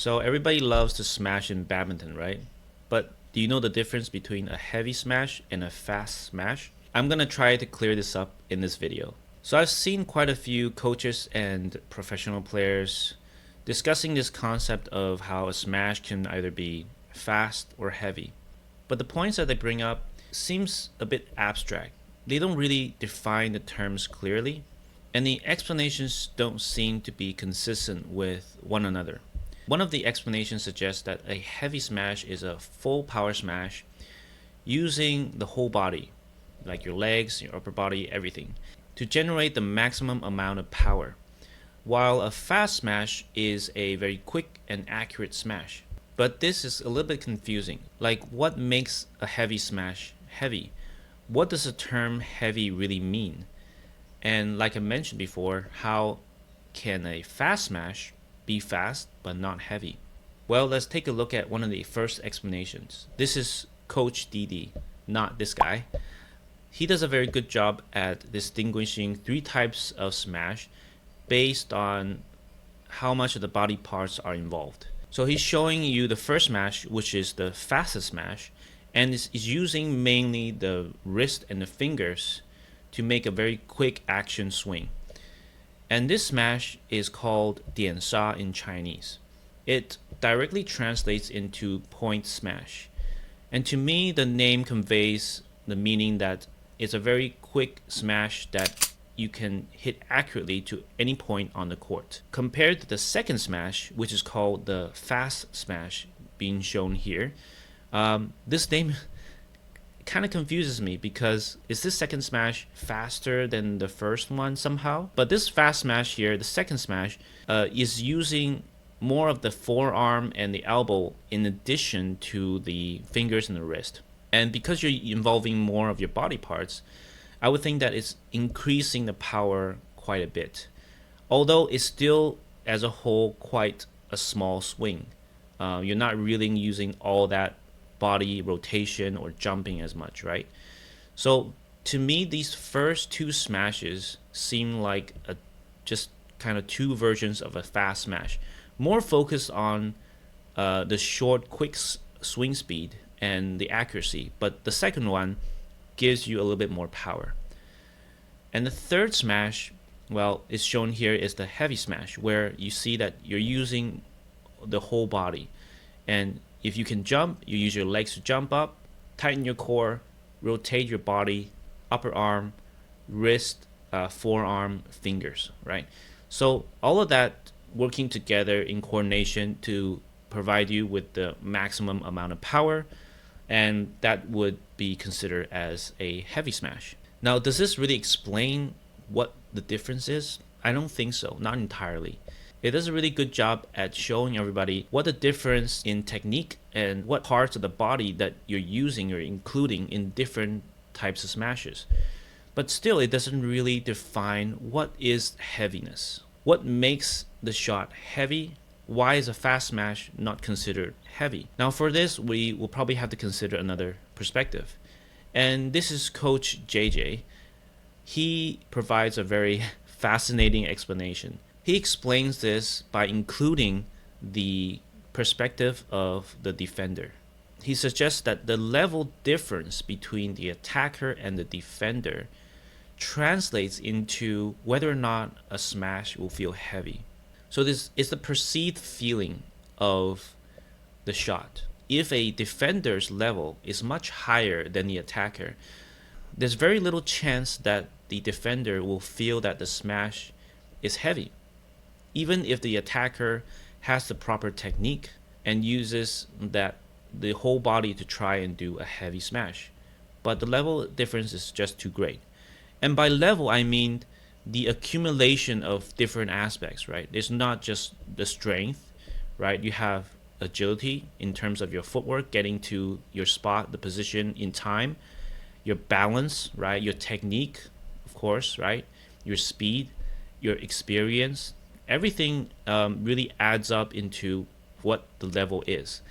So everybody loves to smash in badminton, right? But do you know the difference between a heavy smash and a fast smash? I'm gonna try to clear this up in this video. So I've seen quite a few coaches and professional players discussing this concept of how a smash can either be fast or heavy. But the points that they bring up seems a bit abstract. They don't really define the terms clearly, and the explanations don't seem to be consistent with one another. One of the explanations suggests that a heavy smash is a full power smash using the whole body, like your legs, your upper body, everything, to generate the maximum amount of power, while a fast smash is a very quick and accurate smash. But this is a little bit confusing. Like, what makes a heavy smash heavy? What does the term heavy really mean? And like I mentioned before, how can a fast smash be fast but not heavy? Well, let's take a look at one of the first explanations. This is Coach DD, not this guy. He does a very good job at distinguishing three types of smash based on how much of the body parts are involved. So he's showing you the first smash, which is the fastest smash, and is using mainly the wrist and the fingers to make a very quick action swing. And this smash is called 点杀 in Chinese. It directly translates into point smash. And to me, the name conveys the meaning that it's a very quick smash that you can hit accurately to any point on the court. Compared to the second smash, which is called the fast smash, being shown here, this name kind of confuses me because is this second smash faster than the first one somehow? But this fast smash here, the second smash, is using more of the forearm and the elbow in addition to the fingers and the wrist. And because you're involving more of your body parts, I would think that it's increasing the power quite a bit. Although it's still, as a whole, quite a small swing. You're not really using all that body rotation or jumping as much, right? So to me, these first two smashes seem like just kind of two versions of a fast smash, more focused on the short, quick swing speed and the accuracy. But the second one gives you a little bit more power. And the third smash, well, is shown here is the heavy smash, where you see that you're using the whole body. And if you can jump, you use your legs to jump up, tighten your core, rotate your body, upper arm, wrist, forearm, fingers, right? So all of that working together in coordination to provide you with the maximum amount of power, and that would be considered as a heavy smash. Now, does this really explain what the difference is? I don't think so, not entirely. It does a really good job at showing everybody what the difference in technique and what parts of the body that you're using or including in different types of smashes. But still, it doesn't really define what is heaviness. What makes the shot heavy? Why is a fast smash not considered heavy? Now for this, we will probably have to consider another perspective. And this is Coach JJ. He provides a very fascinating explanation. He explains this by including the perspective of the defender. He suggests that the level difference between the attacker and the defender translates into whether or not a smash will feel heavy. So this is the perceived feeling of the shot. If a defender's level is much higher than the attacker, there's very little chance that the defender will feel that the smash is heavy, even if the attacker has the proper technique and uses the whole body to try and do a heavy smash. But the level difference is just too great. And by level, I mean the accumulation of different aspects, right? It's not just the strength, right? You have agility in terms of your footwork, getting to your spot, the position in time, your balance, right? Your technique, of course, right? Your speed, your experience, everything really adds up into what the level is.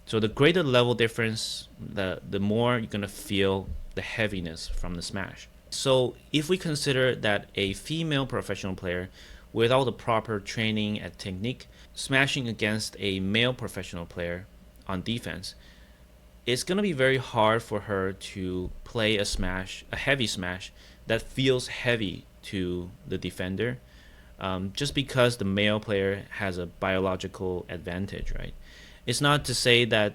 So the greater the level difference, the more you're gonna feel the heaviness from the smash. So if we consider that a female professional player without the proper training and technique, smashing against a male professional player on defense, it's going to be very hard for her to play a smash, a heavy smash that feels heavy to the defender, just because the male player has a biological advantage, right? It's not to say that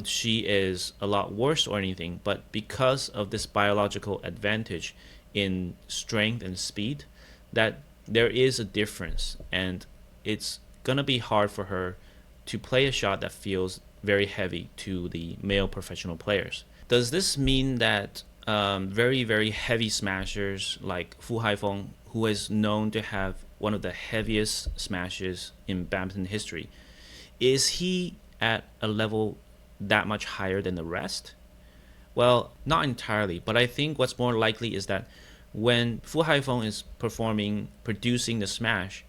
she is a lot worse or anything, but because of this biological advantage in strength and speed, that there is a difference, and it's gonna be hard for her to play a shot that feels very heavy to the male professional players. Does this mean that very, very heavy smashers like Fu Haifeng, who is known to have one of the heaviest smashes in badminton history, is he at a level that much higher than the rest? Well, not entirely, but I think what's more likely is that when Fu Haifeng is producing the smash,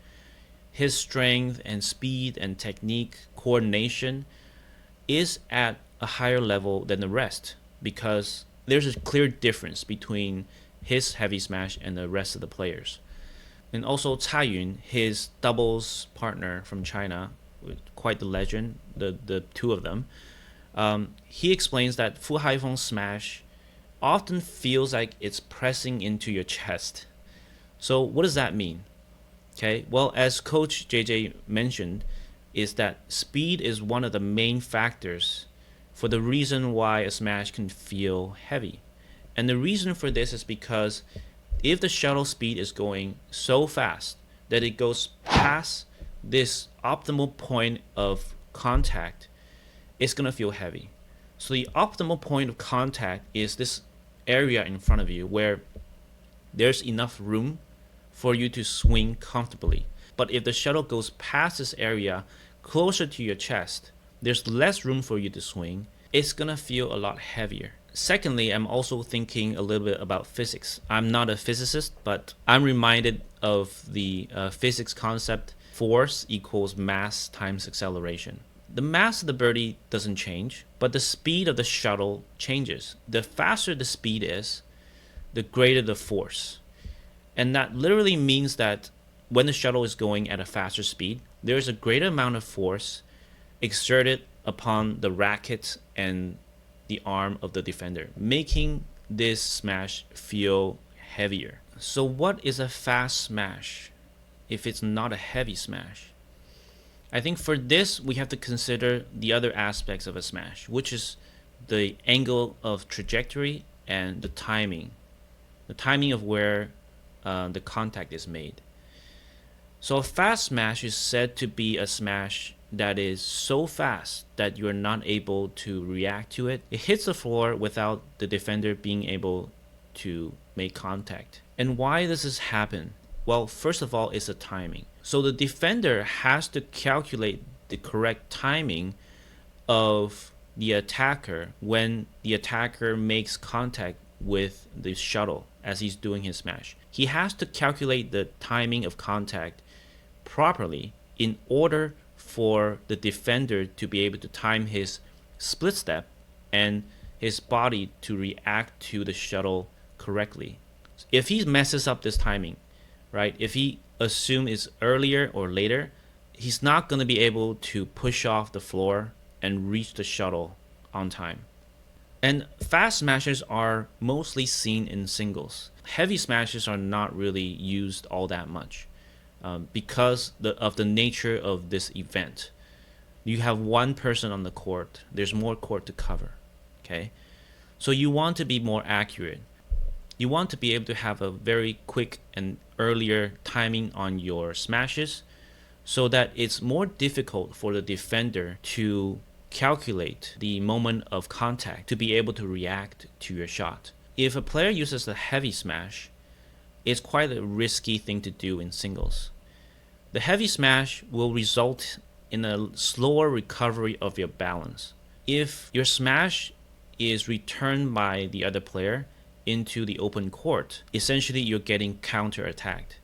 his strength and speed and technique, coordination is at a higher level than the rest, because there's a clear difference between his heavy smash and the rest of the players. And also Cai Yun, his doubles partner from China, quite the legend, the two of them, he explains that Fu Haifeng's smash often feels like it's pressing into your chest. So what does that mean? Okay, well, as Coach JJ mentioned, is that speed is one of the main factors for the reason why a smash can feel heavy. And the reason for this is because if the shuttle speed is going so fast that it goes past this optimal point of contact, it's going to feel heavy. So the optimal point of contact is this area in front of you where there's enough room for you to swing comfortably. But if the shuttle goes past this area closer to your chest, there's less room for you to swing. It's going to feel a lot heavier. Secondly, I'm also thinking a little bit about physics. I'm not a physicist, but I'm reminded of the physics concept: force equals mass times acceleration. The mass of the birdie doesn't change, but the speed of the shuttle changes. The faster the speed is, the greater the force. And that literally means that when the shuttle is going at a faster speed, there's a greater amount of force exerted upon the racket and the arm of the defender, making this smash feel heavier. So what is a fast smash if it's not a heavy smash? I think for this, we have to consider the other aspects of a smash, which is the angle of trajectory and the timing of where the contact is made. So a fast smash is said to be a smash that is so fast that you're not able to react to it. It hits the floor without the defender being able to make contact. And why does this happen? Well, first of all, it's the timing. So the defender has to calculate the correct timing of the attacker when the attacker makes contact with the shuttle as he's doing his smash. He has to calculate the timing of contact properly in order for the defender to be able to time his split step and his body to react to the shuttle correctly. If he messes up this timing, right, if he assumes it's earlier or later, he's not going to be able to push off the floor and reach the shuttle on time. And fast smashes are mostly seen in singles. Heavy smashes are not really used all that much because of the nature of this event. You have one person on the court. There's more court to cover. Okay, so you want to be more accurate. You want to be able to have a very quick and earlier timing on your smashes so that it's more difficult for the defender to calculate the moment of contact to be able to react to your shot. If a player uses a heavy smash, it's quite a risky thing to do in singles. The heavy smash will result in a slower recovery of your balance. If your smash is returned by the other player into the open court, essentially you're getting counter-attacked,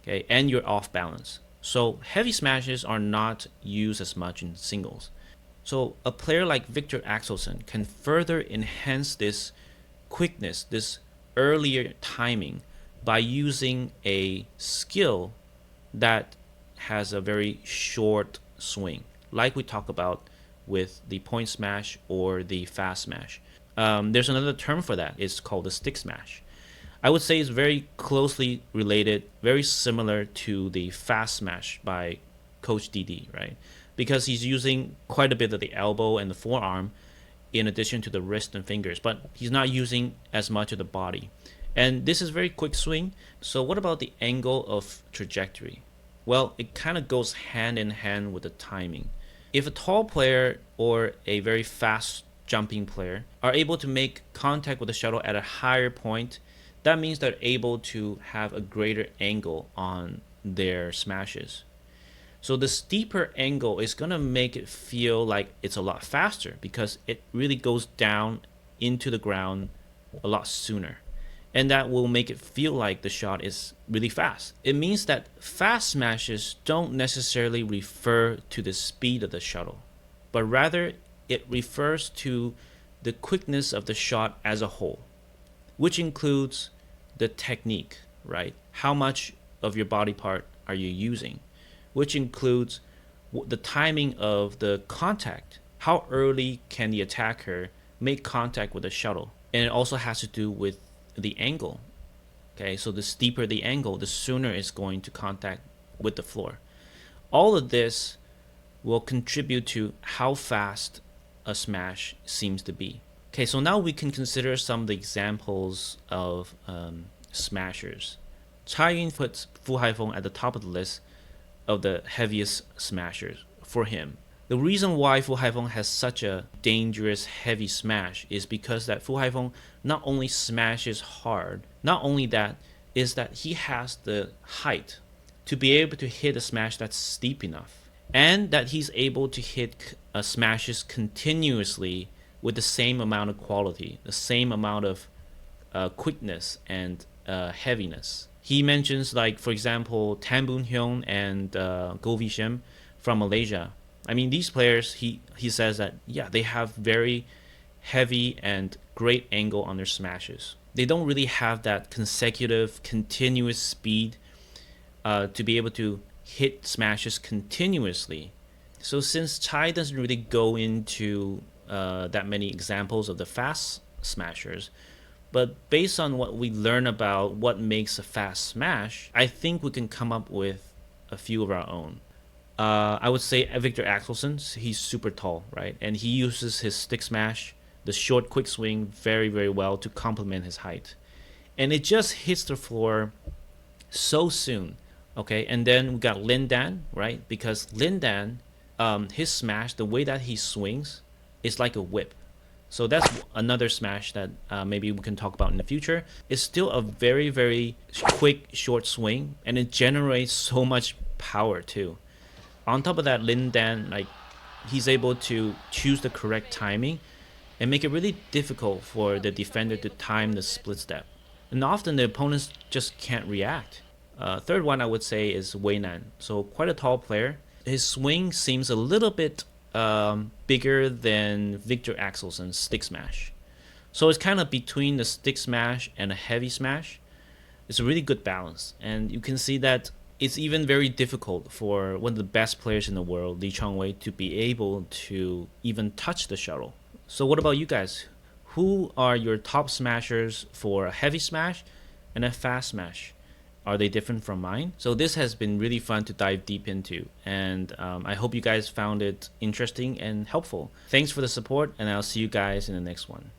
okay, and you're off balance. So heavy smashes are not used as much in singles. So a player like Victor Axelsen can further enhance this quickness, this earlier timing, by using a skill that has a very short swing, like we talk about with the point smash or the fast smash. There's another term for that. It's called the stick smash. I would say it's very closely related, very similar to the fast smash by Coach DD, right? Because he's using quite a bit of the elbow and the forearm in addition to the wrist and fingers, but he's not using as much of the body. And this is very quick swing. So what about the angle of trajectory? Well, it kind of goes hand in hand with the timing. If a tall player or a very fast jumping player are able to make contact with the shuttle at a higher point, that means they're able to have a greater angle on their smashes. So the steeper angle is going to make it feel like it's a lot faster because it really goes down into the ground a lot sooner. And that will make it feel like the shot is really fast. It means that fast smashes don't necessarily refer to the speed of the shuttle, but rather it refers to the quickness of the shot as a whole, which includes the technique, right? How much of your body part are you using? Which includes the timing of the contact. How early can the attacker make contact with the shuttle? And it also has to do with the angle. Okay, so the steeper the angle, the sooner it's going to contact with the floor. All of this will contribute to how fast a smash seems to be. Okay, so now we can consider some of the examples of smashers. Cai Yun puts Fu Haifeng at the top of the list of the heaviest smashers for him. The reason why Fu Haifeng has such a dangerous heavy smash is because that Fu Haifeng not only smashes hard, not only that, is that he has the height to be able to hit a smash that's steep enough, and that he's able to hit smashes continuously with the same amount of quality, the same amount of quickness and heaviness. He mentions, like, for example, Tan Boon Hyun and Go Vi Shem from Malaysia. I mean, these players, he says that, yeah, they have very heavy and great angle on their smashes. They don't really have that consecutive, continuous speed to be able to hit smashes continuously. So since Cai doesn't really go into that many examples of the fast smashers, but based on what we learn about what makes a fast smash, I think we can come up with a few of our own. I would say Victor Axelsson, he's super tall, right? And he uses his stick smash, the short quick swing, very, very well to complement his height. And it just hits the floor so soon, okay? And then we got Lin Dan, right? Because Lin Dan, his smash, the way that he swings is like a whip. So that's another smash that maybe we can talk about in the future. It's still a very, very quick, short swing, and it generates so much power too. On top of that, Lin Dan, like, he's able to choose the correct timing and make it really difficult for the defender to time the split step. And often the opponents just can't react. Third one I would say is Wei Nan. So quite a tall player. His swing seems a little bit bigger than Victor Axelsson's stick smash. So it's kind of between the stick smash and a heavy smash. It's a really good balance. And you can see that it's even very difficult for one of the best players in the world, Lee Chongwei, to be able to even touch the shuttle. So what about you guys? Who are your top smashers for a heavy smash and a fast smash? Are they different from mine? So this has been really fun to dive deep into, and I hope you guys found it interesting and helpful. Thanks for the support, and I'll see you guys in the next one.